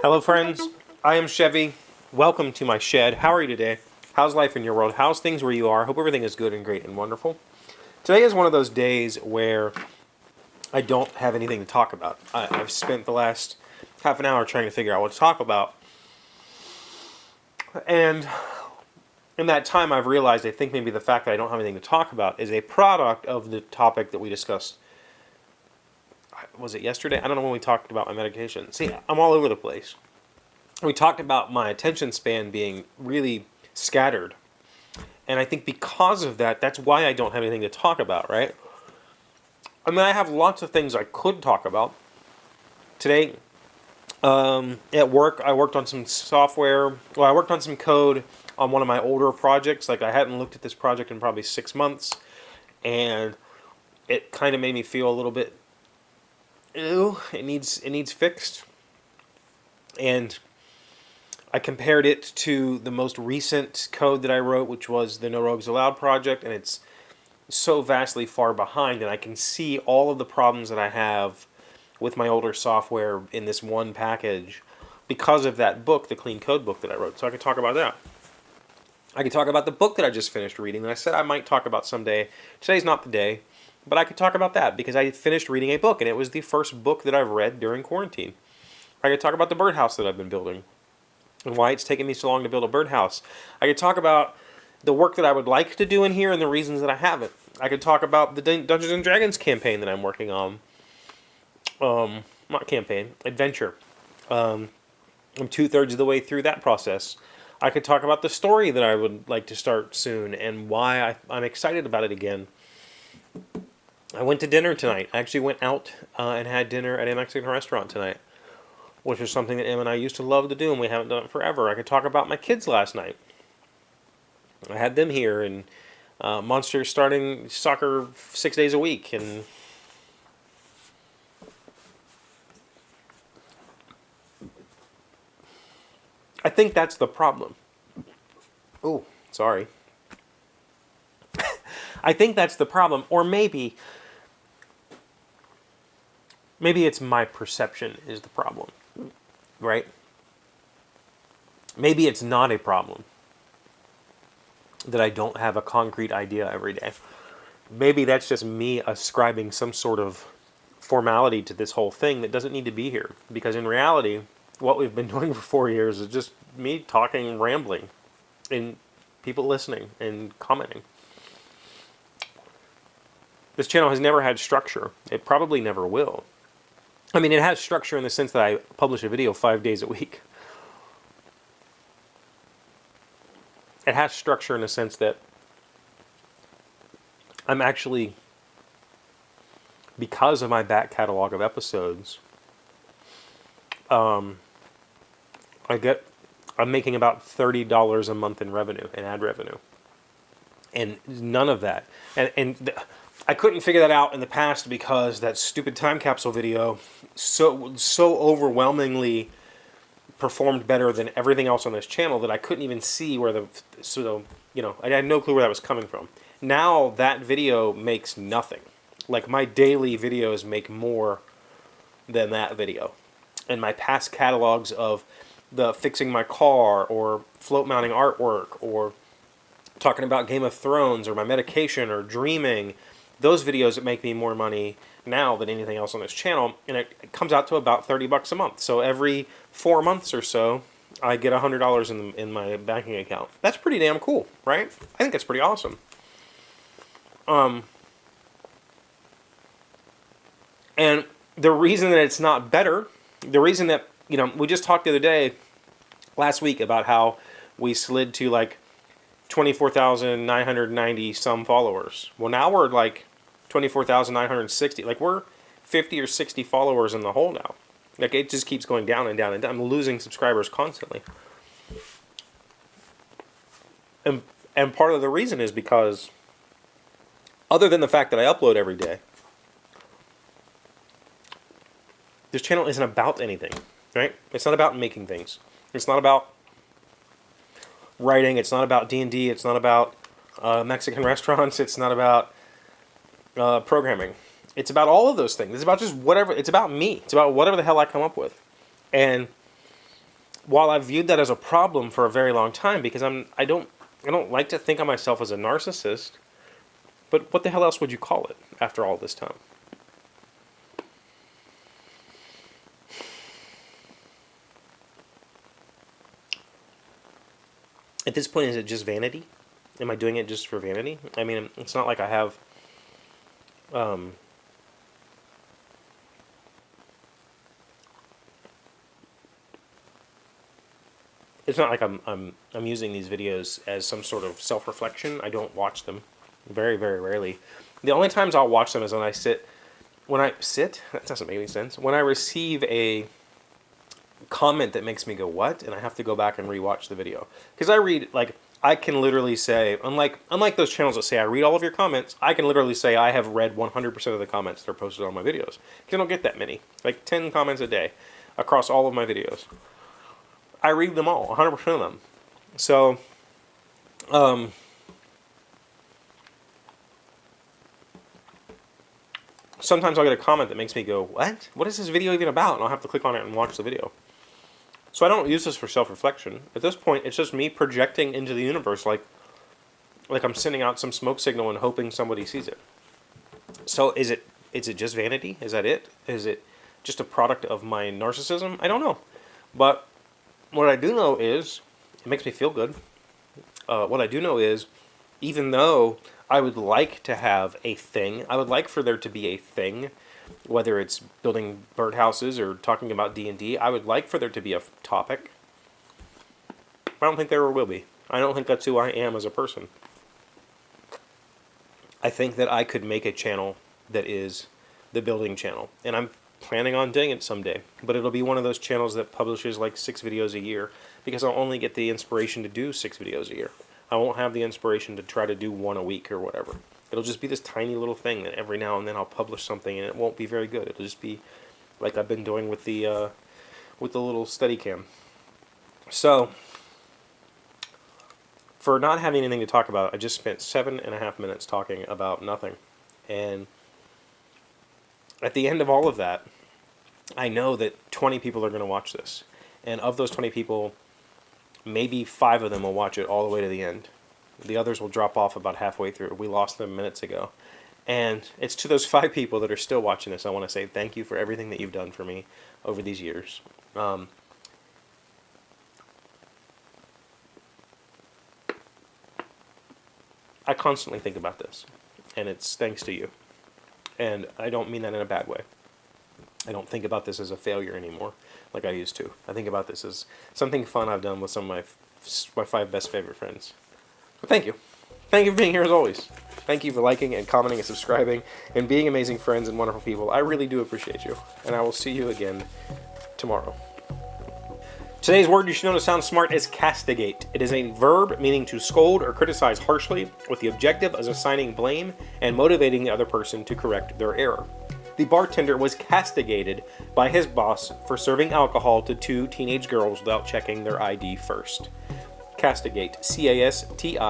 Hello friends, I am Chevee. Welcome to my shed. How are you today? How's life in your world? How's things where you are? Hope everything is good and great and wonderful. Today is one of those days where I don't have anything to talk about. I've spent the last half an hour trying to figure out what to talk about. And in that time I've realized I think maybe the fact that I don't have anything to talk about is a product of the topic that we discussed. Was it yesterday? I don't know when we talked about my medication. See, I'm all over the place. We talked about my attention span being really scattered. And I think because of that, that's why I don't have anything to talk about, right? I mean, I have lots of things I could talk about. Today, at work, I worked on some software. Well, I worked on some code on one of my older projects. Like, I hadn't looked at this project in probably 6 months. And it kind of made me feel a little bit, ew, it needs fixed. And I compared it to the most recent code that I wrote, which was the No Rogues Allowed project, and it's so vastly far behind, and I can see all of the problems that I have with my older software in this one package because of that book, the Clean Code book that I wrote. So I could talk about that. I could talk about the book that I just finished reading that I said I might talk about someday. Today's not the day, but I could talk about that because I finished reading a book, and it was the first book that I've read during quarantine. I could talk about the birdhouse that I've been building and why it's taken me so long to build a birdhouse. I could talk about the work that I would like to do in here and the reasons that I haven't. I could talk about the Dungeons and Dragons campaign that I'm working on. Not campaign, adventure. I'm 2/3 of the way through that process. I could talk about the story that I would like to start soon and why I'm excited about it again. I went to dinner tonight. I actually went out and had dinner at a Mexican restaurant tonight, which is something that Em and I used to love to do, and we haven't done it forever. I could talk about my kids last night. I had them here, and Monster's starting soccer 6 days a week, and I think that's the problem. Oh, sorry. I think that's the problem, or maybe it's my perception is the problem, right? Maybe it's not a problem that I don't have a concrete idea every day. Maybe that's just me ascribing some sort of formality to this whole thing that doesn't need to be here. Because in reality, what we've been doing for 4 years is just me talking, rambling, and people listening and commenting. This channel has never had structure. It probably never will. I mean, it has structure in the sense that I publish a video 5 days a week. It has structure in the sense that I'm actually, because of my back catalog of episodes, I'm making about $30 a month in revenue, in ad revenue. And none of that. I couldn't figure that out in the past because that stupid time capsule video so overwhelmingly performed better than everything else on this channel that I couldn't even see where I had no clue where that was coming from. Now that video makes nothing. Like, my daily videos make more than that video. And my past catalogs of the fixing my car or float mounting artwork or talking about Game of Thrones or my medication or dreaming, those videos that make me more money now than anything else on this channel, and it comes out to about $30 a month. So every 4 months or so, I get $100 in my banking account. That's pretty damn cool, right? I think that's pretty awesome. And the reason that it's not better, the reason that, we just talked the other day, last week, about how we slid to like 24,990 some followers. Well, now we're like 24,960. Like, we're 50 or 60 followers in the hole now. Like, it just keeps going down and down and down. I'm losing subscribers constantly. And part of the reason is because, other than the fact that I upload every day, this channel isn't about anything, right? It's not about making things. It's not about writing. It's not about D&D. It's not about Mexican restaurants. It's not about programming. It's about all of those things. It's about just whatever. It's about me. It's about whatever the hell I come up with. And while I've viewed that as a problem for a very long time, because I don't like to think of myself as a narcissist, but what the hell else would you call it after all this time? At this point, is it just vanity? Am I doing it just for vanity? I mean, it's not like I have it's not like I'm using these videos as some sort of self-reflection. I don't watch them, very, very rarely. The only times I'll watch them is when I sit. That doesn't make any sense. When I receive a comment that makes me go, what? And I have to go back and rewatch the video. Because I read, like, I can literally say, unlike those channels that say I read all of your comments, I can literally say I have read 100% of the comments that are posted on my videos. Because I don't get that many. Like 10 comments a day across all of my videos. I read them all, 100% of them. So, sometimes I'll get a comment that makes me go, what? What is this video even about? And I'll have to click on it and watch the video. So I don't use this for self-reflection. At this point, it's just me projecting into the universe like I'm sending out some smoke signal and hoping somebody sees it. So is it just vanity? Is that it? Is it just a product of my narcissism? I don't know. But what I do know is, it makes me feel good. What I do know is, even though I would like to have a thing, I would like for there to be a thing, whether it's building birdhouses or talking about D&D, I would like for there to be a topic. I don't think there ever will be. I don't think that's who I am as a person. I think that I could make a channel that is the building channel, and I'm planning on doing it someday, but it'll be one of those channels that publishes like 6 videos a year, because I'll only get the inspiration to do 6 videos a year. I won't have the inspiration to try to do 1 a week or whatever. It'll just be this tiny little thing that every now and then I'll publish something, and it won't be very good. It'll just be like I've been doing with the little Steadicam. So, for not having anything to talk about, I just spent 7.5 minutes talking about nothing. And at the end of all of that, I know that 20 people are going to watch this. And of those 20 people, maybe 5 of them will watch it all the way to the end. The others will drop off about halfway through. We lost them minutes ago. And it's to those 5 people that are still watching this, I want to say thank you for everything that you've done for me over these years. I constantly think about this, and it's thanks to you. And I don't mean that in a bad way. I don't think about this as a failure anymore, like I used to. I think about this as something fun I've done with some of my 5 best favorite friends. But thank you. Thank you for being here as always. Thank you for liking and commenting and subscribing and being amazing friends and wonderful people. I really do appreciate you. And I will see you again tomorrow. Today's word you should know to sound smart is castigate. It is a verb meaning to scold or criticize harshly with the objective of assigning blame and motivating the other person to correct their error. The bartender was castigated by his boss for serving alcohol to 2 teenage girls without checking their ID first. Castigate. C-A-S-T-I-G-A-T-E.